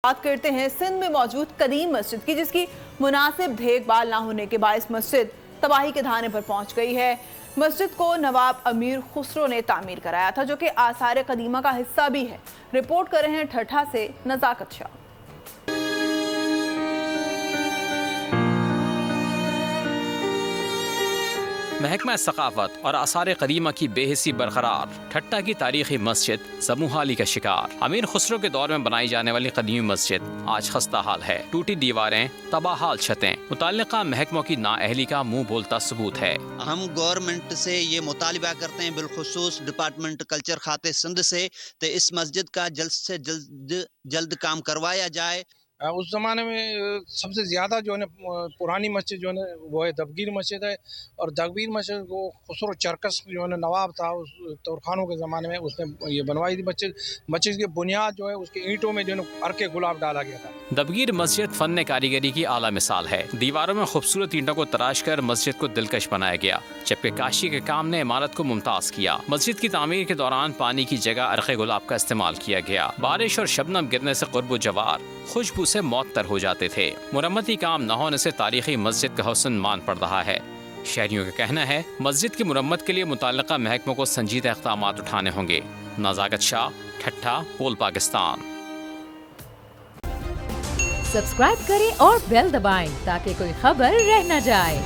بات کرتے ہیں سندھ میں موجود قدیم مسجد کی، جس کی مناسب دیکھ بھال نہ ہونے کے باعث مسجد تباہی کے دہانے پر پہنچ گئی ہے۔ مسجد کو نواب امیر خسرو نے تعمیر کرایا تھا، جو کہ آثار قدیمہ کا حصہ بھی ہے۔ رپورٹ کر رہے ہیں ٹھٹھا سے نزاکت شاہ۔ محکمہ ثقافت اور آثار قدیمہ کی بے حسی برقرار، ٹھٹھا کی تاریخی مسجد زبوں کا شکار۔ امیر خسرو کے دور میں بنائی جانے والی قدیمی مسجد آج خستہ حال ہے۔ ٹوٹی دیواریں، تباہ حال چھتیں، متعلقہ محکموں کی نااہلی کا منہ بولتا ثبوت ہے۔ ہم گورنمنٹ سے یہ مطالبہ کرتے ہیں، بالخصوص ڈپارٹمنٹ کلچر خاتے سندھ سے، تو اس مسجد کا جلد سے جلد کام کروایا جائے۔ اس زمانے میں سب سے زیادہ جو ہے پرانی مسجد جو ہے وہ ہے دبگیر مسجد ہے، اور دبگیر مسجد کو خسرو چرکس جو ہے نواب تھا اس تورخانوں کے زمانے میں، اس نے یہ بنوائی تھی مسجد کی بنیاد جو ہے اس کے اینٹوں میں جو ہے عرق گلاب ڈالا گیا تھا۔ دبگیر مسجد فن کاریگری کی اعلیٰ مثال ہے۔ دیواروں میں خوبصورت اینٹوں کو تراش کر مسجد کو دلکش بنایا گیا، جبکہ کاشی کے کام نے عمارت کو ممتاز کیا۔ مسجد کی تعمیر کے دوران پانی کی جگہ عرق گلاب کا استعمال کیا گیا۔ بارش اور شبنم گرنے سے قرب و جوار خوشبو سے معطر ہو جاتے تھے۔ مرمتی کام نہ ہونے سے تاریخی مسجد کا حسن مان پڑ رہا ہے۔ شہریوں کا کہنا ہے مسجد کی مرمت کے لیے متعلقہ محکموں کو سنجیدہ اقدامات اٹھانے ہوں گے۔ نزاکت شاہ، ٹھٹھا، پول پاکستان۔ سبسکرائب کریں اور بیل دبائیں تاکہ کوئی خبر رہ نہ جائے۔